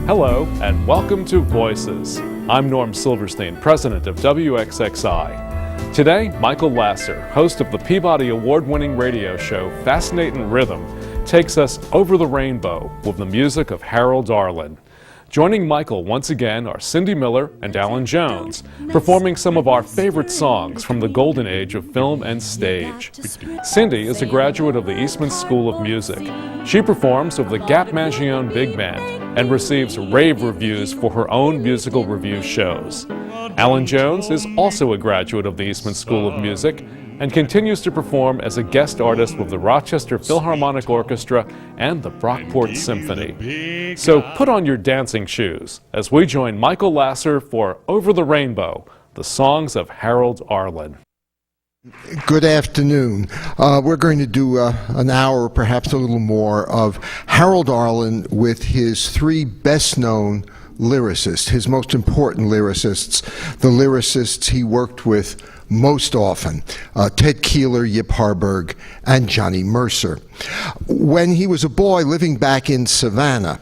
Hello, and welcome to Voices. I'm Norm Silverstein, president of WXXI. Today, Michael Lasser, host of the Peabody Award-winning radio show Fascinating Rhythm, takes us over the rainbow with the music of Harold Arlen. Joining Michael once again are Cindy Miller and Alan Jones, performing some of our favorite songs from the golden age of film and stage. Cindy is a graduate of the Eastman School of Music. She performs with the Gap Magione Big Band and receives rave reviews for her own musical review shows. Alan Jones is also a graduate of the Eastman School of Music and continues to perform as a guest artist with the Rochester Philharmonic Orchestra and the Brockport Symphony. So put on your dancing shoes as we join Michael Lasser for Over the Rainbow, the songs of Harold Arlen. Good afternoon. We're going to do an hour, perhaps a little more, of Harold Arlen with his three best-known lyricists, his most important lyricists, the lyricists he worked with most often, Ted Keeler, Yip Harburg, and Johnny Mercer. When he was a boy living back in Savannah,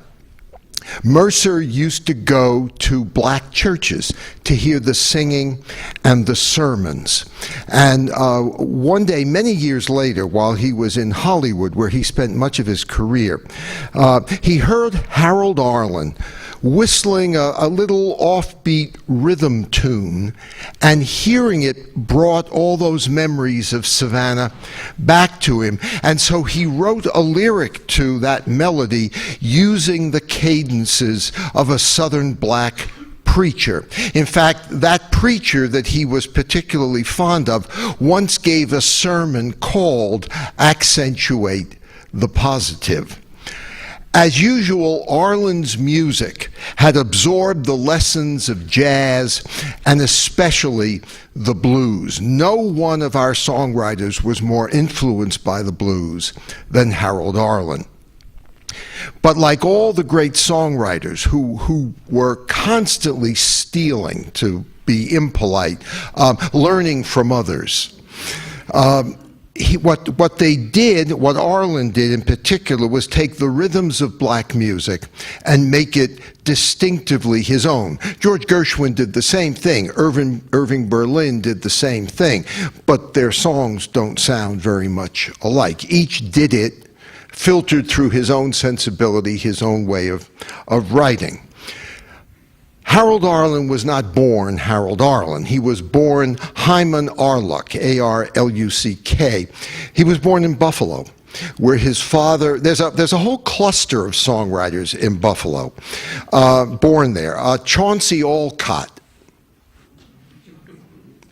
Mercer used to go to black churches to hear the singing and the sermons. And one day, many years later, while he was in Hollywood, where he spent much of his career, he heard Harold Arlen whistling a little offbeat rhythm tune, and hearing it brought all those memories of Savannah back to him. And so he wrote a lyric to that melody using the cadences of a Southern black preacher. In fact, that preacher that he was particularly fond of once gave a sermon called Accentuate the Positive. As usual, Arlen's music had absorbed the lessons of jazz and especially the blues. No one of our songwriters was more influenced by the blues than Harold Arlen. But like all the great songwriters who were constantly stealing, to be impolite, learning from others, what Arlen did in particular was take the rhythms of black music and make it distinctively his own. George Gershwin did the same thing. Irving Berlin did the same thing. But their songs don't sound very much alike. Each did it filtered through his own sensibility, his own way of writing. Harold Arlen was not born Harold Arlen. He was born Hyman Arluck, A-R-L-U-C-K. He was born in Buffalo, where his father, there's a whole cluster of songwriters in Buffalo, born there. Chauncey Olcott.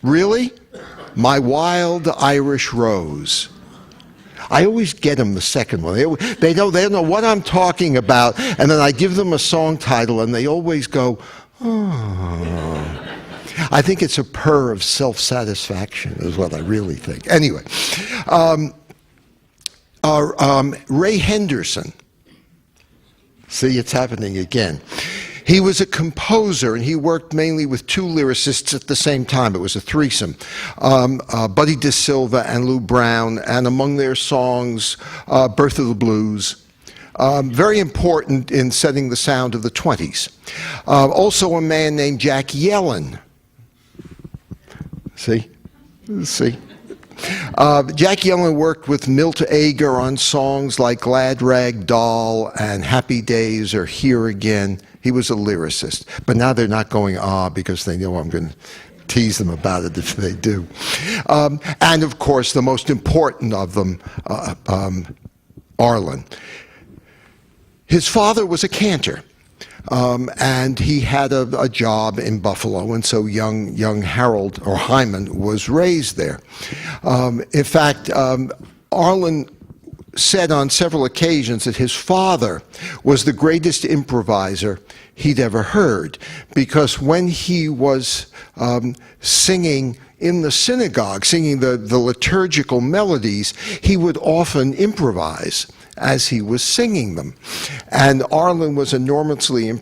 Really? My Wild Irish Rose. I always get them the second one. They don't know what I'm talking about, and then I give them a song title, and they always go, oh. I think it's a purr of self-satisfaction is what I really think. Anyway, Ray Henderson. See, it's happening again. He was a composer, and he worked mainly with two lyricists at the same time. It was a threesome, Buddy DeSilva and Lou Brown, and among their songs, Birth of the Blues. Very important in setting the sound of the 20s. Also a man named Jack Yellen. See? Jack Yellen worked with Milt Ager on songs like Glad Rag Doll and Happy Days or Here Again. He was a lyricist. But now they're not going, because they know I'm going to tease them about it if they do. And of course, the most important of them, Arlen. His father was a cantor, and he had a job in Buffalo, and so young Harold, or Hyman, was raised there. In fact, Arlen said on several occasions that his father was the greatest improviser he'd ever heard, because when he was singing in the synagogue, singing the liturgical melodies, he would often improvise as he was singing them. And Arlen was enormously impressed